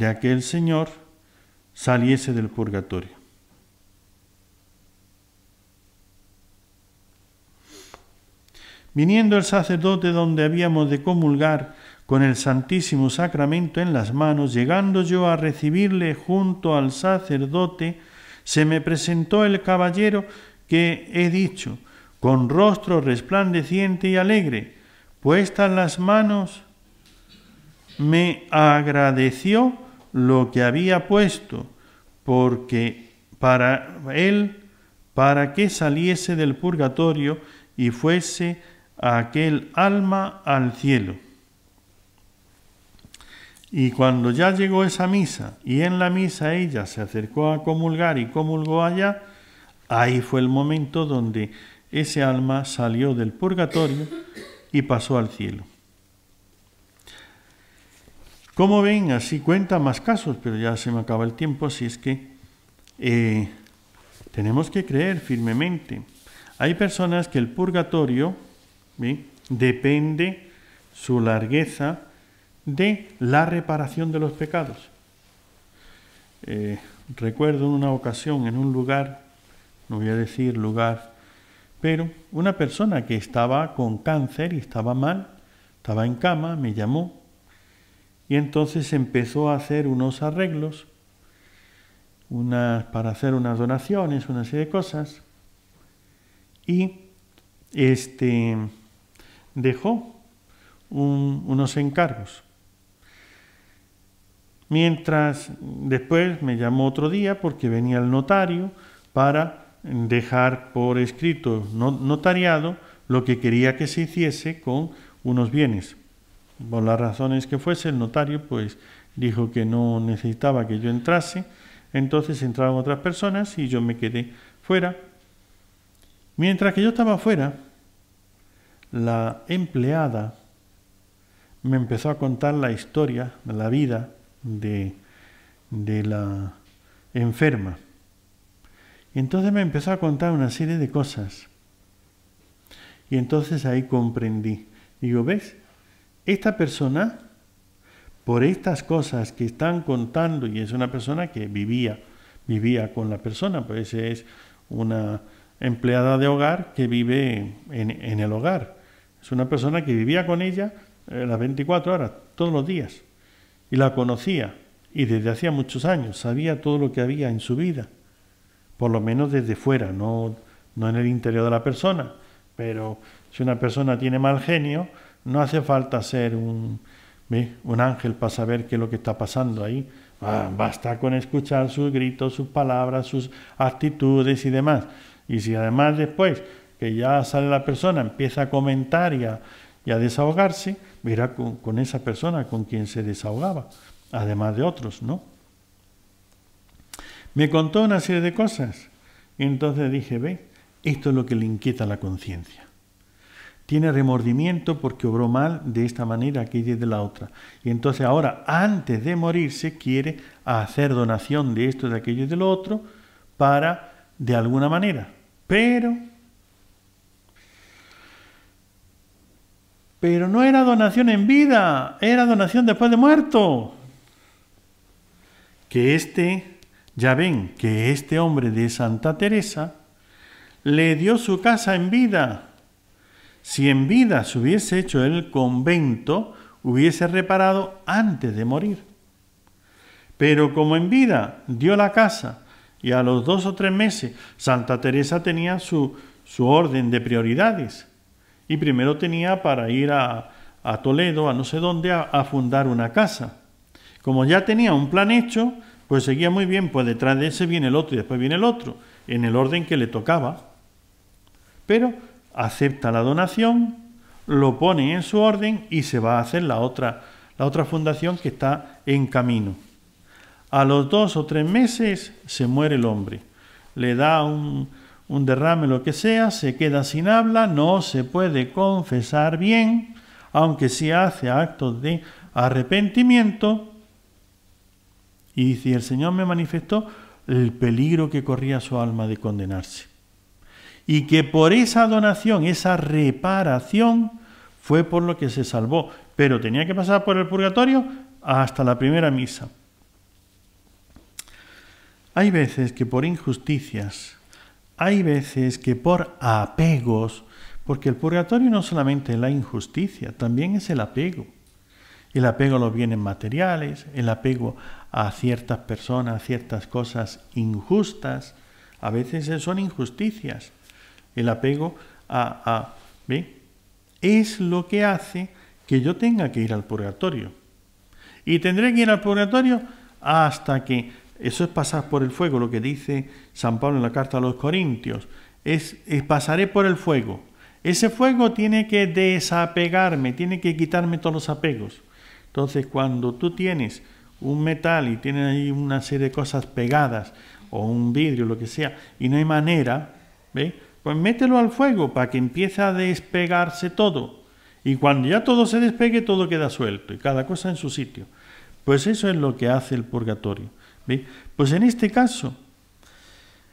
aquel señor saliese del purgatorio. Viniendo el sacerdote donde habíamos de comulgar, con el Santísimo Sacramento en las manos, llegando yo a recibirle junto al sacerdote, se me presentó el caballero que he dicho, con rostro resplandeciente y alegre. Puestas las manos, me agradeció lo que había puesto, porque para él, para que saliese del purgatorio y fuese aquel alma al cielo. Y cuando ya llegó esa misa, y en la misa ella se acercó a comulgar y comulgó allá, ahí fue el momento donde ese alma salió del purgatorio y pasó al cielo. Como ven, así cuenta más casos, pero ya se me acaba el tiempo, así es que tenemos que creer firmemente. Hay personas que el purgatorio, ¿sí?, depende su largueza de la reparación de los pecados. Recuerdo una ocasión en un lugar, no voy a decir lugar, pero una persona que estaba con cáncer y estaba mal, estaba en cama, me llamó y entonces empezó a hacer unos arreglos, para hacer unas donaciones, una serie de cosas, y dejó unos encargos. Mientras después me llamó otro día porque venía el notario para dejar por escrito notariado lo que quería que se hiciese con unos bienes. Por las razones que fuese, el notario pues dijo que no necesitaba que yo entrase, entonces entraron otras personas y yo me quedé fuera. Mientras que yo estaba fuera, la empleada me empezó a contar la historia de la vida de la enferma. Y entonces me empezó a contar una serie de cosas. Y entonces ahí comprendí. Digo, ¿ves? Esta persona, por estas cosas que están contando, y es una persona que vivía con la persona, pues es una empleada de hogar que vive en el hogar. Es una persona que vivía con ella las 24 horas, todos los días. Y la conocía, y desde hacía muchos años, sabía todo lo que había en su vida, por lo menos desde fuera, no en el interior de la persona, pero si una persona tiene mal genio, no hace falta ser un ángel para saber qué es lo que está pasando ahí, basta con escuchar sus gritos, sus palabras, sus actitudes y demás, y si además después que ya sale la persona, empieza a comentar y a desahogarse, verá con esa persona con quien se desahogaba, además de otros, ¿no? Me contó una serie de cosas y entonces dije, ve, esto es lo que le inquieta la conciencia. Tiene remordimiento porque obró mal de esta manera, aquella y de la otra. Y entonces ahora, antes de morirse, quiere hacer donación de esto, de aquello y de lo otro, para, de alguna manera. Pero no era donación en vida, era donación después de muerto. Ya ven, que este hombre de Santa Teresa le dio su casa en vida. Si en vida se hubiese hecho el convento, hubiese reparado antes de morir. Pero como en vida dio la casa y a los 2 o 3 meses Santa Teresa tenía su orden de prioridades. Y primero tenía para ir a Toledo, a no sé dónde, a fundar una casa. Como ya tenía un plan hecho, pues seguía muy bien, pues detrás de ese viene el otro y después viene el otro, en el orden que le tocaba. Pero acepta la donación, lo pone en su orden y se va a hacer la otra fundación que está en camino. A los 2 o 3 meses se muere el hombre. Le da un derrame, lo que sea, se queda sin habla, no se puede confesar bien, aunque sí hace actos de arrepentimiento. Y dice, el Señor me manifestó el peligro que corría su alma de condenarse. Y que por esa donación, esa reparación, fue por lo que se salvó. Pero tenía que pasar por el purgatorio hasta la primera misa. Hay veces que por injusticias, hay veces que por apegos, porque el purgatorio no solamente es la injusticia, también es el apego. El apego a los bienes materiales, el apego a ciertas personas, a ciertas cosas injustas, a veces son injusticias. El apego ¿ve? Es lo que hace que yo tenga que ir al purgatorio. Y tendré que ir al purgatorio hasta que, eso es pasar por el fuego, lo que dice San Pablo en la carta a los Corintios, es pasaré por el fuego. Ese fuego tiene que desapegarme, tiene que quitarme todos los apegos. Entonces, cuando tú tienes un metal y tienes ahí una serie de cosas pegadas, o un vidrio, lo que sea, y no hay manera, ¿ve? Pues mételo al fuego para que empiece a despegarse todo. Y cuando ya todo se despegue, todo queda suelto, y cada cosa en su sitio. Pues eso es lo que hace el purgatorio. ¿Ve? Pues en este caso,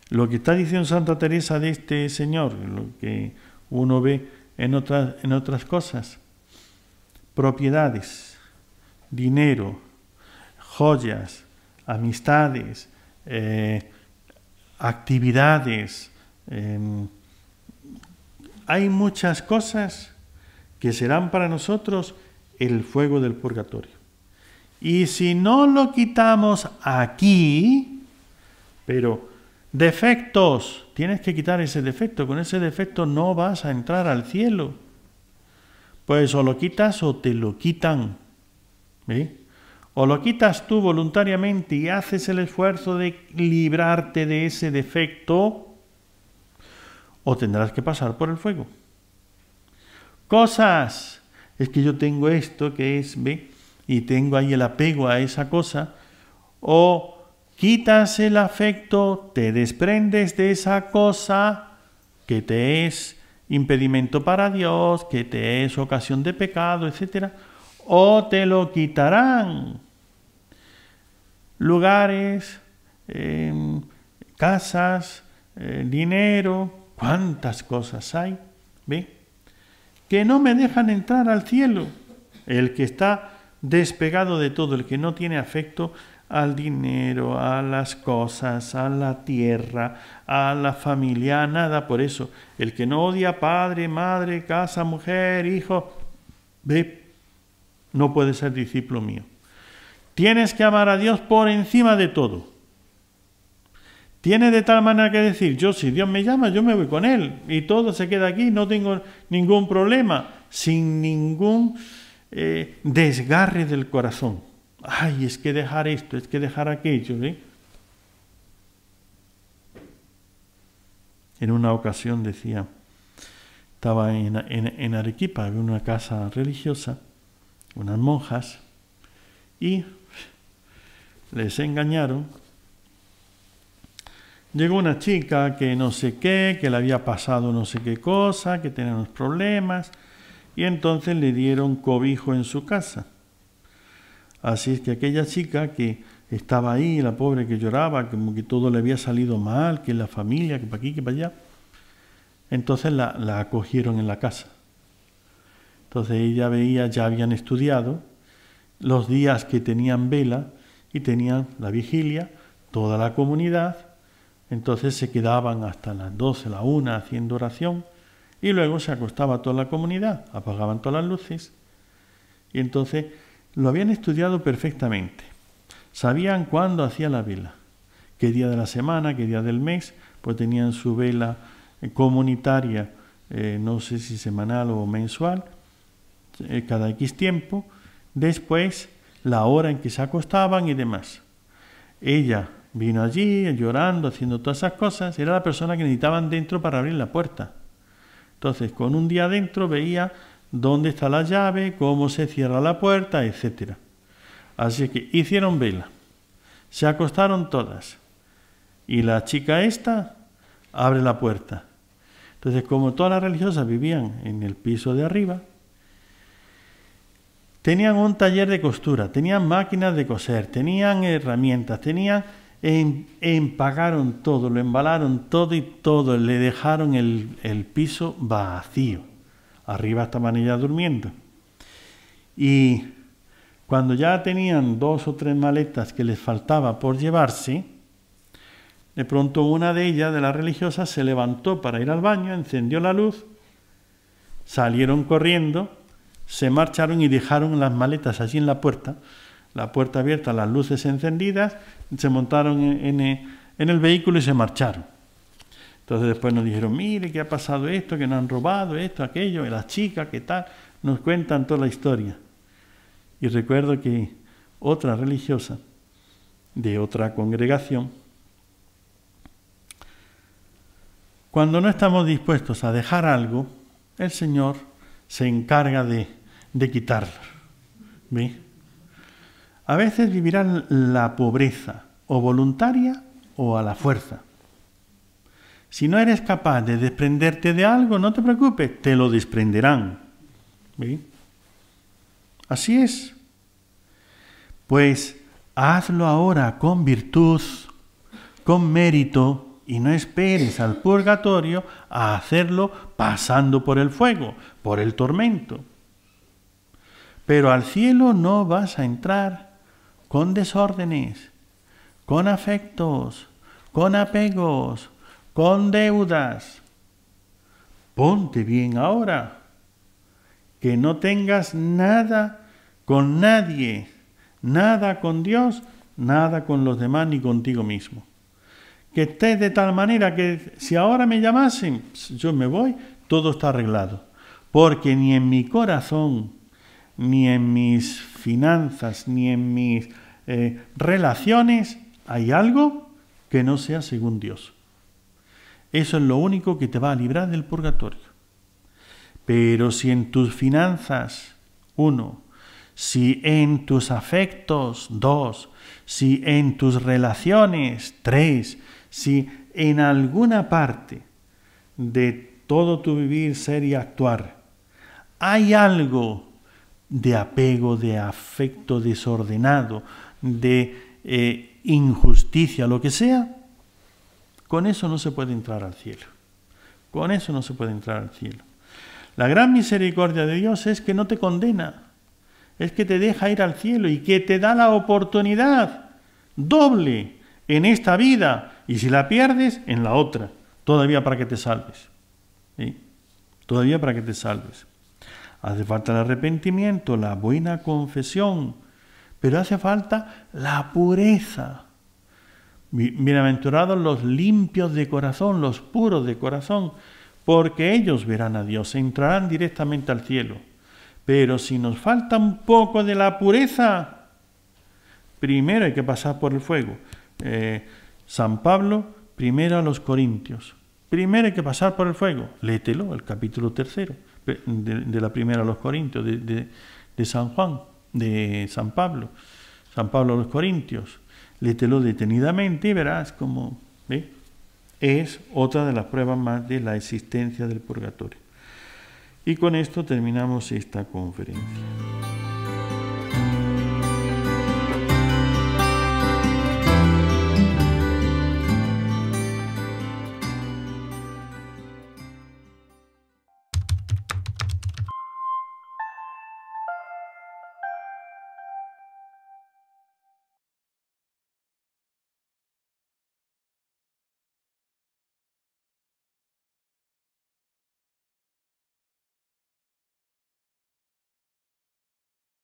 lo que está diciendo Santa Teresa de este señor, lo que uno ve en otras cosas, propiedades, dinero, joyas, amistades, actividades, hay muchas cosas que serán para nosotros el fuego del purgatorio. Y si no lo quitamos aquí, pero defectos, tienes que quitar ese defecto, con ese defecto no vas a entrar al cielo. Pues o lo quitas o te lo quitan. ¿Ve? O lo quitas tú voluntariamente y haces el esfuerzo de librarte de ese defecto, o tendrás que pasar por el fuego. Cosas, es que yo tengo esto que es, ¿ve? Y tengo ahí el apego a esa cosa, o quitas el afecto, te desprendes de esa cosa que te es impedimento para Dios, que te es ocasión de pecado, etc. O te lo quitarán. Lugares, casas, dinero, cuántas cosas hay, ¿ve? Que no me dejan entrar al cielo. El que está despegado de todo, el que no tiene afecto al dinero, a las cosas, a la tierra, a la familia, nada. Por eso, el que no odia padre, madre, casa, mujer, hijo, ve, no puede ser discípulo mío. Tienes que amar a Dios por encima de todo. Tienes de tal manera que decir, yo si Dios me llama, yo me voy con Él. Y todo se queda aquí, no tengo ningún problema, sin ningún desgarre del corazón. Ay, es que dejar esto, es que dejar aquello. En una ocasión decía, estaba en Arequipa, había una casa religiosa, unas monjas, y les engañaron. Llegó una chica que no sé qué, que le había pasado no sé qué cosa, que tenía unos problemas, y entonces le dieron cobijo en su casa. Así es que aquella chica que estaba ahí, la pobre que lloraba, como que todo le había salido mal, que la familia, que para aquí, que para allá, entonces la acogieron en la casa. Entonces ella veía, ya habían estudiado los días que tenían vela y tenían la vigilia, toda la comunidad. Entonces se quedaban hasta las 12, la 1 haciendo oración y luego se acostaba toda la comunidad, apagaban todas las luces y entonces lo habían estudiado perfectamente. Sabían cuándo hacía la vela, qué día de la semana, qué día del mes, pues tenían su vela comunitaria, no sé si semanal o mensual, cada X tiempo, después la hora en que se acostaban y demás. Ella vino allí llorando, haciendo todas esas cosas, era la persona que necesitaban dentro para abrir la puerta. Entonces, con un día dentro veía dónde está la llave, cómo se cierra la puerta, etc. Así que hicieron vela, se acostaron todas, y la chica esta abre la puerta. Entonces, como todas las religiosas vivían en el piso de arriba, tenían un taller de costura, tenían máquinas de coser, tenían herramientas, tenían empagaron todo, lo embalaron todo y todo, le dejaron el piso vacío. Arriba estaban ellas durmiendo. Y cuando ya tenían 2 o 3 maletas que les faltaba por llevarse, de pronto una de ellas, de las religiosas, se levantó para ir al baño, encendió la luz, salieron corriendo, se marcharon y dejaron las maletas allí en la puerta abierta, las luces encendidas, se montaron en el vehículo y se marcharon. Entonces después nos dijeron, mire, ¿qué ha pasado esto? Que nos han robado esto, aquello, y las chicas, ¿qué tal? Nos cuentan toda la historia. Y recuerdo que otra religiosa de otra congregación, cuando no estamos dispuestos a dejar algo, el Señor se encarga de quitarlo. ¿Ve? A veces vivirán la pobreza, o voluntaria o a la fuerza. Si no eres capaz de desprenderte de algo, no te preocupes, te lo desprenderán. ¿Ve? Así es. Pues hazlo ahora con virtud, con mérito, y no esperes al purgatorio a hacerlo pasando por el fuego, por el tormento. Pero al cielo no vas a entrar con desórdenes, con afectos, con apegos, con deudas. Ponte bien ahora, que no tengas nada con nadie, nada con Dios, nada con los demás ni contigo mismo. Que estés de tal manera que si ahora me llamasen, yo me voy, todo está arreglado. Porque ni en mi corazón, ni en mis finanzas, ni en mis relaciones hay algo que no sea según Dios. Eso es lo único que te va a librar del purgatorio. Pero si en tus finanzas, 1, si en tus afectos, 2, si en tus relaciones, 3, si en alguna parte de todo tu vivir, ser y actuar hay algo de apego, de afecto desordenado, de injusticia, lo que sea, con eso no se puede entrar al cielo. Con eso no se puede entrar al cielo. La gran misericordia de Dios es que no te condena, es que te deja ir al cielo y que te da la oportunidad doble en esta vida, y si la pierdes, en la otra, todavía para que te salves. ¿Sí? Todavía para que te salves. Hace falta el arrepentimiento, la buena confesión, pero hace falta la pureza. Bienaventurados los limpios de corazón, los puros de corazón, porque ellos verán a Dios, entrarán directamente al cielo. Pero si nos falta un poco de la pureza, primero hay que pasar por el fuego. San Pablo, primero a los Corintios. Primero hay que pasar por el fuego. Léetelo, el capítulo 3 de la primera a los Corintios, de San Juan, de San Pablo. San Pablo a los Corintios. Léetelo detenidamente y verás cómo es otra de las pruebas más de la existencia del purgatorio. Y con esto terminamos esta conferencia.